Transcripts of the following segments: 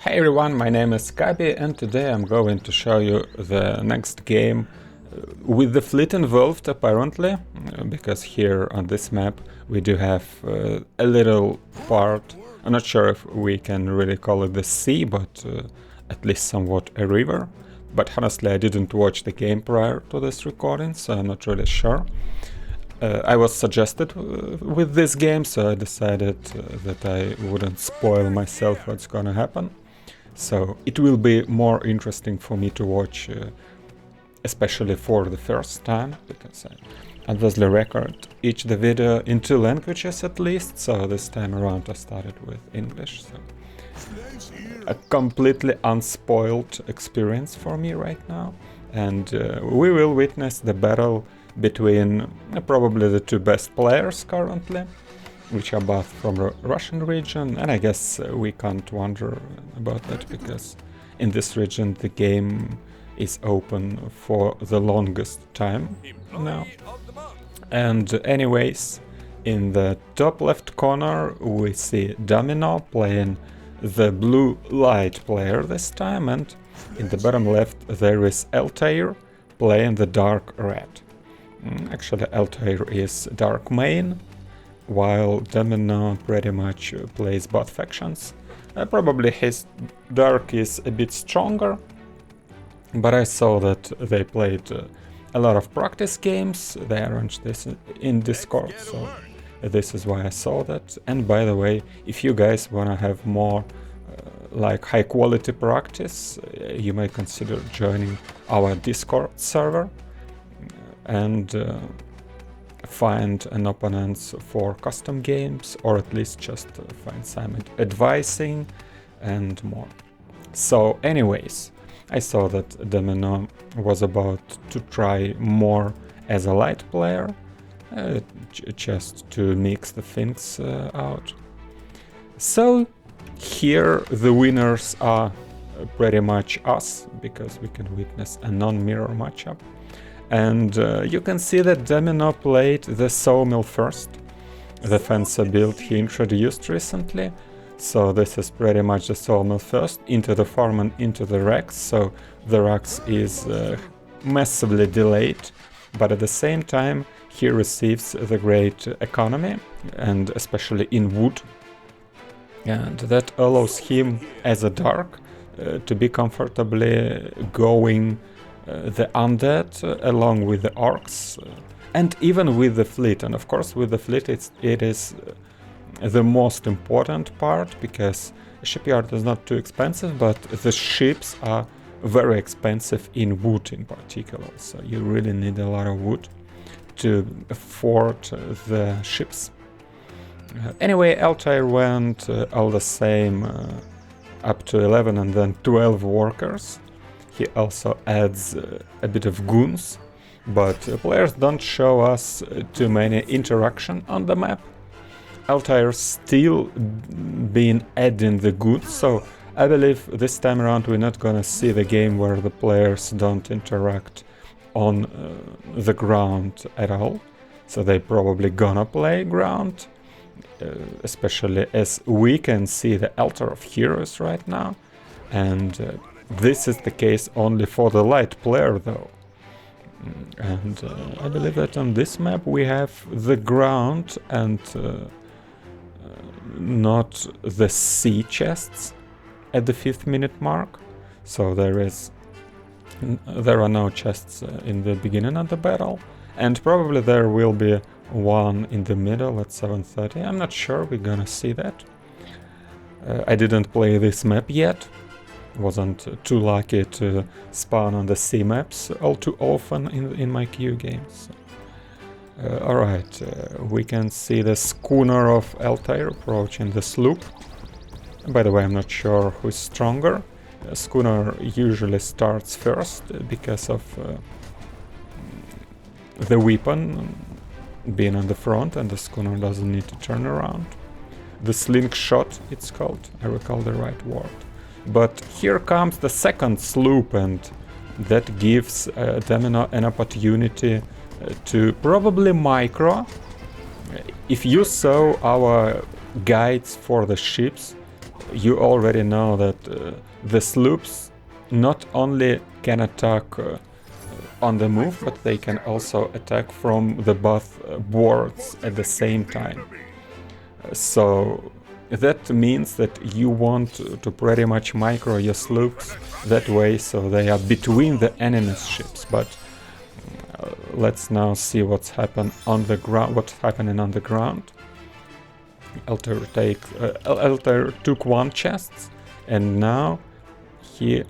Hey everyone, my name is Kabi and today I'm going to show you the next game with the fleet involved apparently, because here on this map we do have a little part. I'm not sure if we can really call it the sea, but at least somewhat a river. But honestly I didn't watch the game prior to this recording, so I'm not really sure. I was suggested with this game, so I decided that I wouldn't spoil myself what's gonna happen. So it will be more interesting for me to watch, especially for the first time, because I obviously record each the video in 2 languages at least, so this time around I started with English. So a completely unspoiled experience for me right now, and we will witness the battle between probably the 2 best players currently, which are both from the Russian region, and I guess we can't wonder about that because in this region the game is open for the longest time now. And anyways, in the top left corner we see Domino playing the blue light player this time, and in the bottom left there is Altair playing the dark red. Actually Altair is dark main, while Domino pretty much plays both factions. Probably his dark is a bit stronger, but I saw that they played a lot of practice games. They arranged this in Discord, so this is why I saw that. And by the way, if you guys wanna have more like high quality practice, you may consider joining our Discord server and find an opponents for custom games, or at least just find some advising and more. So anyways, I saw that Domino was about to try more as a light player, just to mix the things out. So here the winners are pretty much us, because we can witness a non-mirror matchup. And you can see that Domino played the sawmill first, the fencer build he introduced recently. So this is pretty much the sawmill first, into the farm and into the racks, so the racks is massively delayed, but at the same time he receives the great economy, and especially in wood. And that allows him as a dark to be comfortably going the undead along with the orcs, and even with the fleet. And of course with the fleet it is the most important part, because a shipyard is not too expensive, but the ships are very expensive in wood in particular, so you really need a lot of wood to afford the ships. Anyway, Altair went all the same up to 11 and then 12 workers. He also adds a bit of goons, but players don't show us too many interaction on the map. Altair still been adding the goons, so I believe this time around we're not gonna see the game where the players don't interact on the ground at all. So they probably gonna play ground, especially as we can see the altar of heroes right now, and this is the case only for the light player though. And I believe that on this map we have the ground and not the sea chests at the 5th minute mark. So there are no chests in the beginning of the battle, and probably there will be one in the middle at 7:30. I'm not sure we're gonna see that. I didn't play this map yet. Wasn't too lucky to spawn on the sea maps all too often in my queue games. Alright, we can see the schooner of Altair approaching the sloop. By the way, I'm not sure who's stronger. Schooner usually starts first because of the weapon being on the front, and the schooner doesn't need to turn around. The slingshot, it's called, I recall the right word. But here comes the second sloop, and that gives Domino an opportunity to probably micro. If you saw our guides for the ships, you already know that the sloops not only can attack on the move, but they can also attack from the both boards at the same time. So that means that you want to pretty much micro your sloops that way, so they are between the enemy's ships. But let's now see what's happened on the ground. What's happening on the ground? Altair took one chest, and now he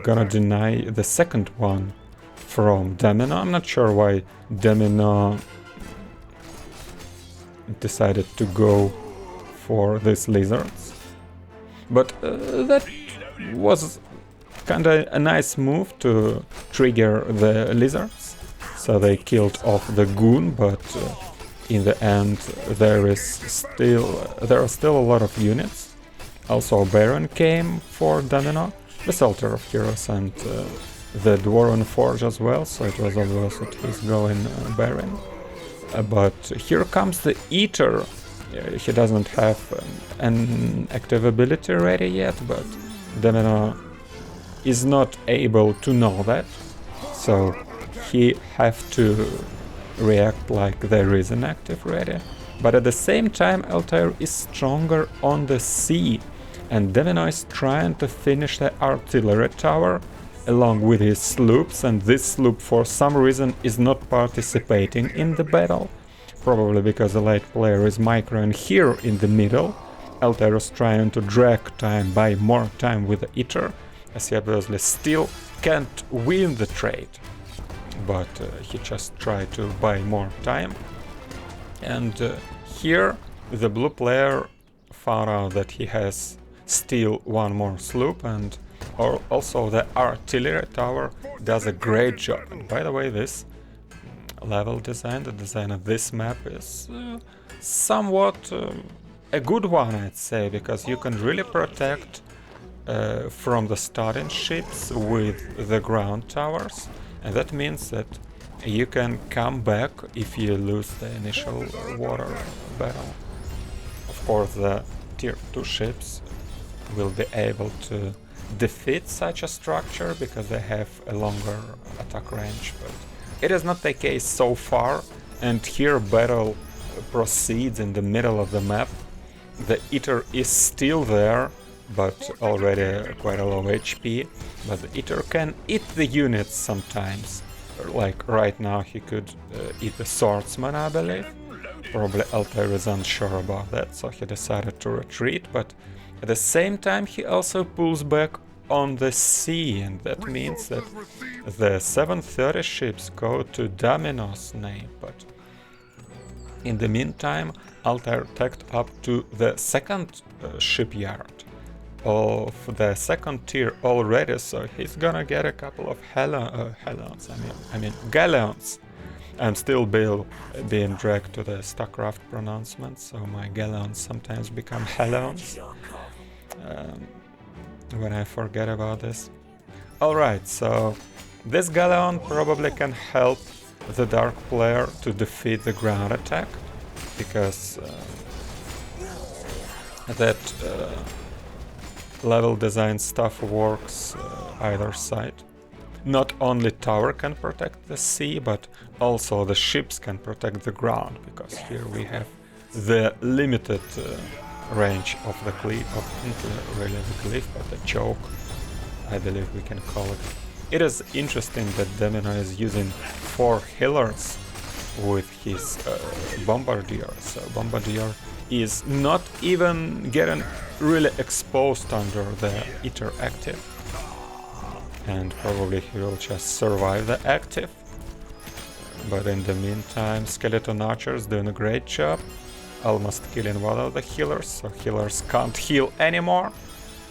gonna deny the second one from Domino. I'm not sure why Domino decided to go for these lizards, but that was kinda a nice move to trigger the lizards, so they killed off the goon, but in the end there are still a lot of units. Also Baron came for Domino, the Salter of Heroes, and the Dwarven Forge as well, so it was obvious that he's going Baron. But here comes the Eater. He doesn't have an active ability ready yet, but Domino is not able to know that, so he have to react like there is an active ready. But at the same time Altair is stronger on the sea, and Domino is trying to finish the artillery tower along with his sloops, and this sloop for some reason is not participating in the battle, probably because the late player is microing here in the middle. Altair is trying to drag time, buy more time with the Eater, as he obviously still can't win the trade, but he just tried to buy more time. And here the blue player found out that he has still one more sloop, and also the artillery tower does a great job. And by the way, this level design, the design of this map, is somewhat a good one, I'd say, because you can really protect from the starting ships with the ground towers, and that means that you can come back if you lose the initial water battle. Of course, the tier 2 ships will be able to defeat such a structure because they have a longer attack range, but it is not the case so far. And here battle proceeds in the middle of the map. The Eater is still there, but already quite a low HP, but the Eater can eat the units sometimes. Like right now he could eat the swordsman, I believe. Probably Altair is unsure about that, so he decided to retreat, but at the same time he also pulls back on the sea, and that means that the 730 ships go to Domino's name. But in the meantime Altair tacked up to the second shipyard of the second tier already, so he's gonna get a couple of galleons. I'm still being dragged to the StarCraft pronouncement, so my galleons sometimes become hellions when I forget about this. Alright, so this galleon probably can help the Dark player to defeat the ground attack, because that level design stuff works either side. Not only tower can protect the sea, but also the ships can protect the ground, because here we have the limited range of the cliff, not really the cliff, but the choke, I believe we can call it. It is interesting that Domino is using 4 healers with his Bombardier, so Bombardier is not even getting really exposed under the Eater active, and probably he will just survive the active. But in the meantime Skeleton Archers doing a great job, almost killing one of the healers, so healers can't heal anymore.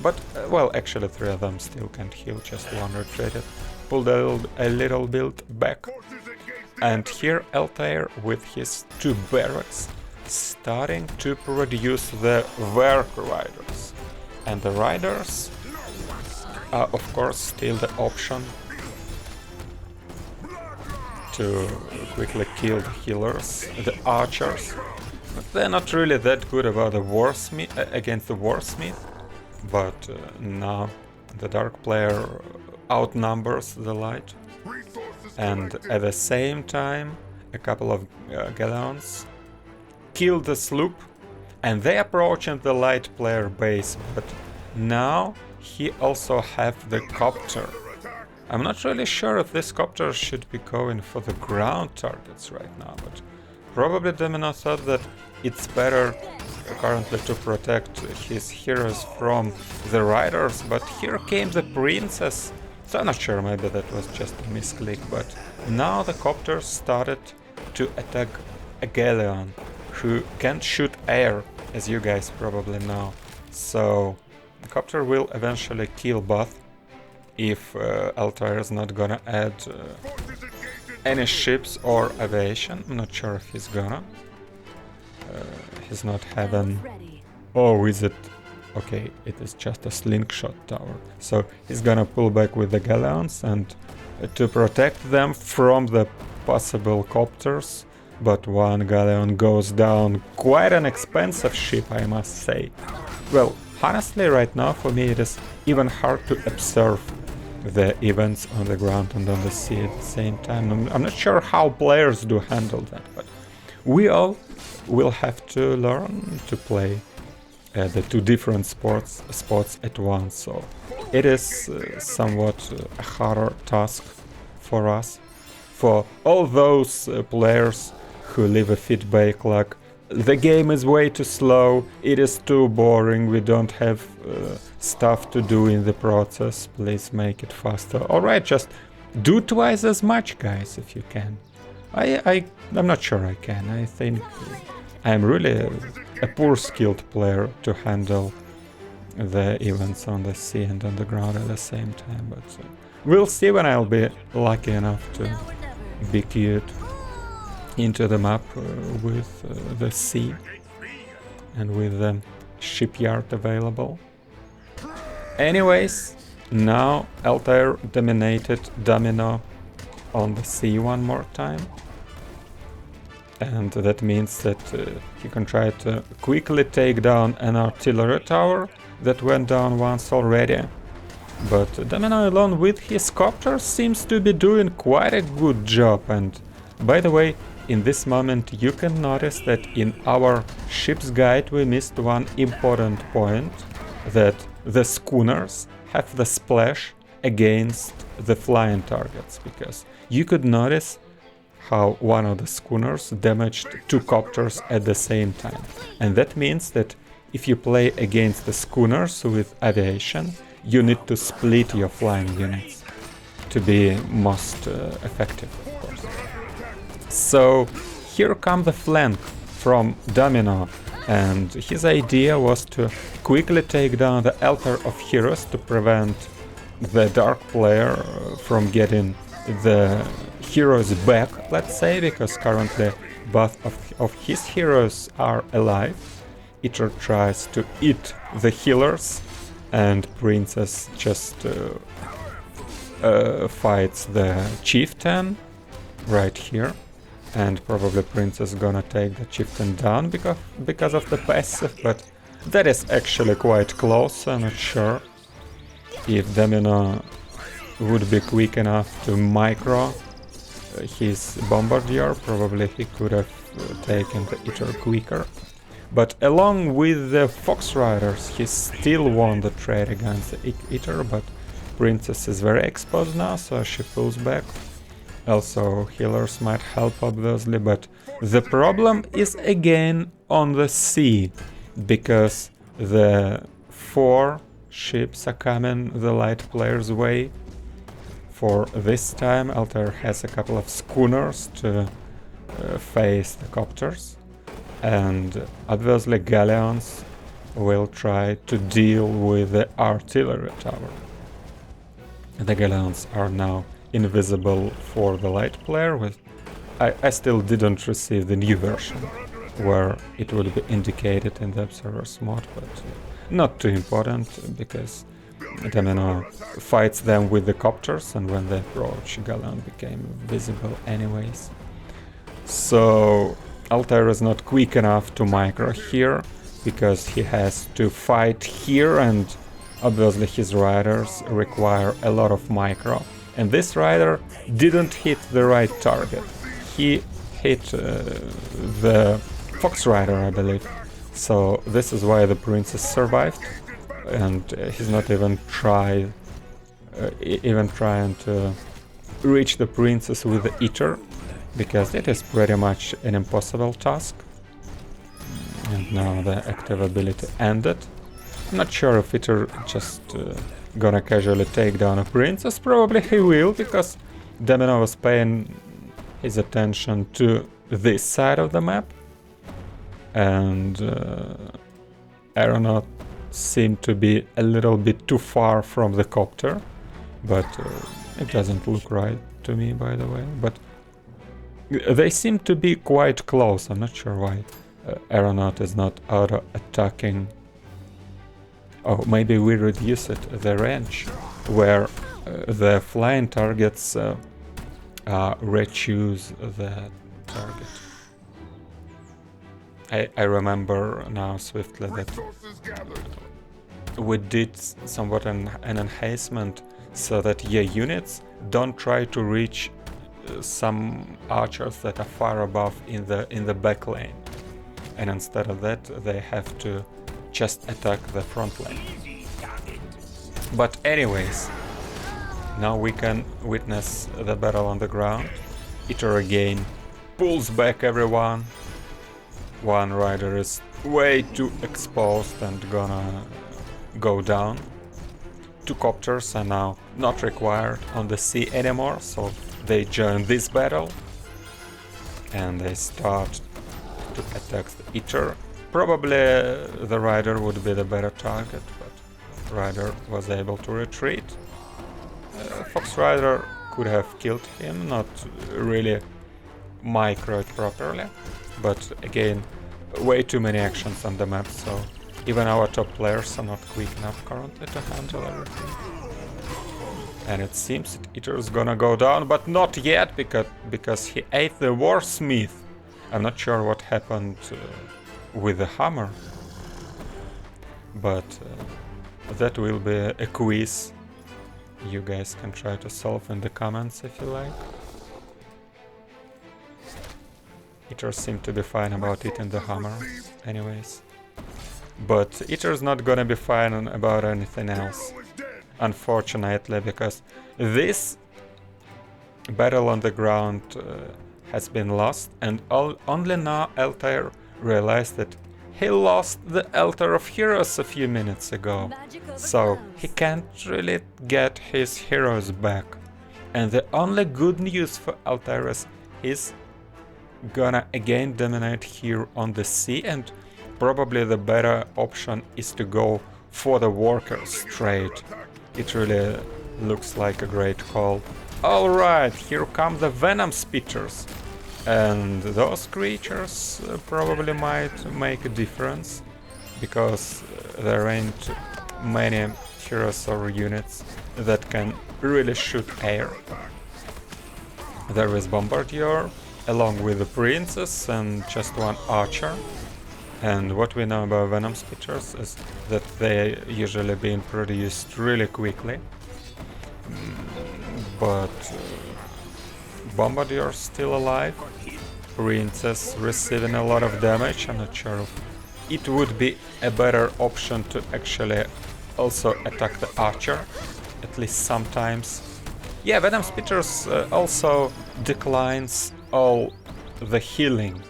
But well, actually 3 of them still can't heal, just one retreated, pulled a little bit back. And here Altair with his 2 barracks starting to produce the Werk Riders. And the Riders are of course still the option to quickly kill the healers, the archers. They're not really that good about the against the Warsmith, but now the Dark player outnumbers the Light, and at the same time a couple of Galleons kill the sloop, and they approaching the Light player base, but now he also have the copter. I'm not really sure if this copter should be going for the ground targets right now, but probably Domino thought that it's better currently to protect his heroes from the riders, but here came the princess, so I'm not sure, maybe that was just a misclick, but now the copter started to attack a Galleon, who can't shoot air, as you guys probably know, so the copter will eventually kill both, if Altair is not gonna add any ships or aviation. I'm not sure if he's gonna. He's not having... Oh, is it? Okay, it is just a slingshot tower. So he's gonna pull back with the Galleons and to protect them from the possible copters. But one Galleon goes down. Quite an expensive ship, I must say. Well, honestly, right now for me it is even hard to observe the events on the ground and on the sea at the same time. I'm not sure how players do handle that, but we all will have to learn to play the two different spots at once, so it is somewhat a harder task for us. For all those players who leave a feedback like, the game is way too slow, it is too boring, we don't have stuff to do in the process, please make it faster. Alright, just do twice as much, guys, if you can. I'm not sure I can. I think I'm really a poor skilled player to handle the events on the sea and on the ground at the same time, but we'll see when I'll be lucky enough to be queued into the map with the sea and with the shipyard available. Anyways, now Altair dominated Domino on the sea one more time, and that means that he can try to quickly take down an artillery tower that went down once already. But Domino alone with his copters seems to be doing quite a good job, and by the way, in this moment you can notice that in our ship's guide we missed one important point, that the schooners have the splash against the flying targets, because you could notice how one of the schooners damaged two copters at the same time. And that means that if you play against the schooners with aviation, you need to split your flying units to be most effective, of course. So here comes the flank from Domino, and his idea was to quickly take down the altar of heroes to prevent the dark player from getting the heroes back, let's say, because currently both of his heroes are alive. Eater tries to eat the healers, and Princess just fights the chieftain right here, and probably Princess gonna take the chieftain down because of the passive, but that is actually quite close. I'm not sure if Domino would be quick enough to micro his bombardier. Probably he could have taken the Eater quicker. But along with the Fox Riders, he still won the trade against the Eater, but Princess is very exposed now, so she pulls back. Also, healers might help, obviously, but the problem is again on the sea, because the 4 ships are coming the light player's way. For this time, Altair has a couple of schooners to face the copters, and obviously Galleons will try to deal with the artillery tower. The Galleons are now invisible for the light player. I still didn't receive the new version where it would be indicated in the observer's mode, but not too important, because Domino fights them with the copters, and when they approach, Galleon became visible anyways. So Altair is not quick enough to micro here, because he has to fight here, and obviously his riders require a lot of micro. And this rider didn't hit the right target. He hit the fox rider, I believe. So this is why the princess survived, and he's not even trying to reach the princess with the eater, because it is pretty much an impossible task. And now the active ability ended. I'm not sure if eater just gonna casually take down a princess. Probably he will, because Domino was paying his attention to this side of the map, and Aeronaut seemed to be a little bit too far from the copter, but it doesn't look right to me, by the way. But they seem to be quite close. I'm not sure why Aeronaut is not auto-attacking. Oh, maybe we reduce the range, where the flying targets re-choose the target. I remember now swiftly that we did somewhat an enhancement so that your units don't try to reach some archers that are far above in the back lane, and instead of that they have to just attack the front lane. But anyways, now we can witness the battle on the ground. Eater again pulls back everyone. One rider is way too exposed and gonna go down. Two copters are now not required on the sea anymore, so they join this battle and they start to attack the Eater. Probably the rider would be the better target, but rider was able to retreat. Fox rider could have killed him, not really microed properly, but again, way too many actions on the map, so even our top players are not quick enough currently to handle everything. And it seems that Eater is gonna go down, but not yet, because he ate the Warsmith. I'm not sure what happened with the hammer, but that will be a quiz you guys can try to solve in the comments if you like. Eater seemed to be fine about eating the hammer anyways, but Eater's not gonna be fine about anything else, unfortunately, because this battle on the ground has been lost, and only now Altair realized that he lost the Altar of Heroes a few minutes ago, so he can't really get his heroes back. And the only good news for Altair is he's gonna again dominate here on the sea, and probably the better option is to go for the workers straight. It really looks like a great call. Alright, here come the Venom Spitters. And those creatures probably might make a difference, because there ain't many heroes or units that can really shoot air. There is Bombardier, along with the Princess and just one Archer. And what we know about Venom Spitters is that they usually being produced really quickly. But Bombardier's still alive. Princess receiving a lot of damage. I'm not sure if it would be a better option to actually also attack the Archer, at least sometimes. Yeah, Venom Spitters also declines all the healing,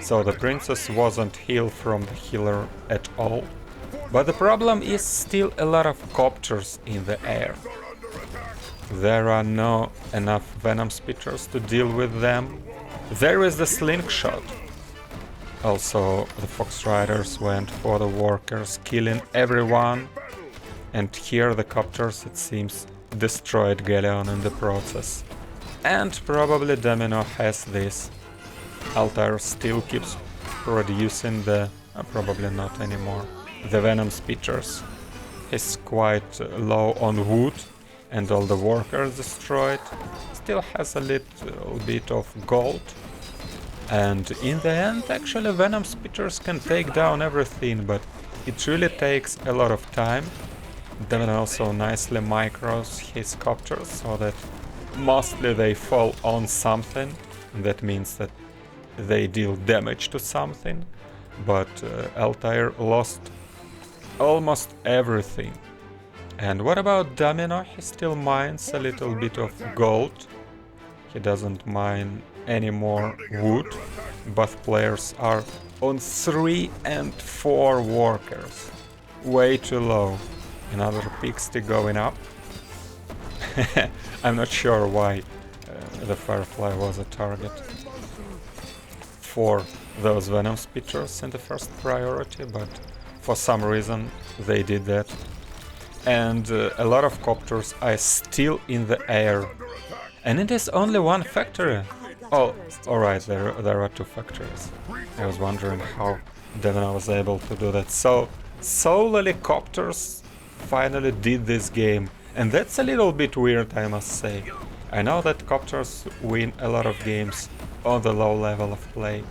so the Princess wasn't healed from the healer at all. But the problem is still a lot of copters in the air. There are not enough Venom Spitters to deal with them. There is the slingshot. Also, the Fox Riders went for the workers, killing everyone. And here the copters, it seems, destroyed Galleon in the process. And probably Domino has this. Altair still keeps producing the... probably not anymore. The Venom Spitters. He's quite low on wood, and all the workers destroyed. Still has a little bit of gold. And in the end, actually, Venom Spitters can take down everything, but it really takes a lot of time. Then also nicely micros his copters so that mostly they fall on something. That means that they deal damage to something. But Altair lost almost everything. And what about Domino? He still mines a little bit of gold. He doesn't mine any more wood. Both players are on 3 and 4 workers. Way too low. Another Pixie going up. I'm not sure why the Firefly was a target for those Venom Spitters in the first priority, but for some reason they did that. And a lot of copters are still in the air. And it is only one factory. Oh, alright, there are 2 factories. I was wondering how Domino was able to do that. So solely copters finally did this game. And that's a little bit weird, I must say. I know that copters win a lot of games on the low level of play.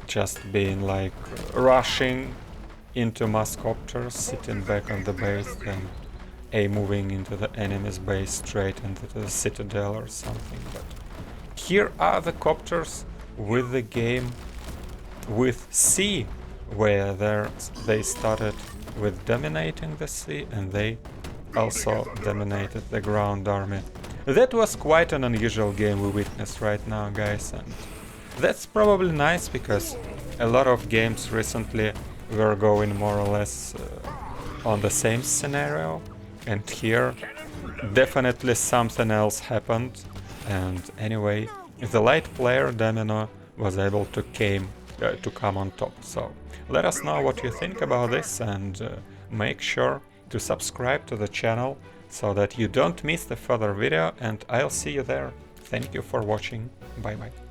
Just being like rushing into mass copters, sitting back on the base, then moving into the enemy's base straight into the citadel or something. But here are the copters with the game with C, where they started with dominating the sea and they also dominated the ground army. That was quite an unusual game we witnessed right now, guys, and that's probably nice because a lot of games recently were going more or less on the same scenario, and here definitely something else happened. And anyway, the light player Domino was able to come on top. So let us know what you think about this, and make sure to subscribe to the channel so that you don't miss the further video, and I'll see you there. Thank you for watching. Bye bye.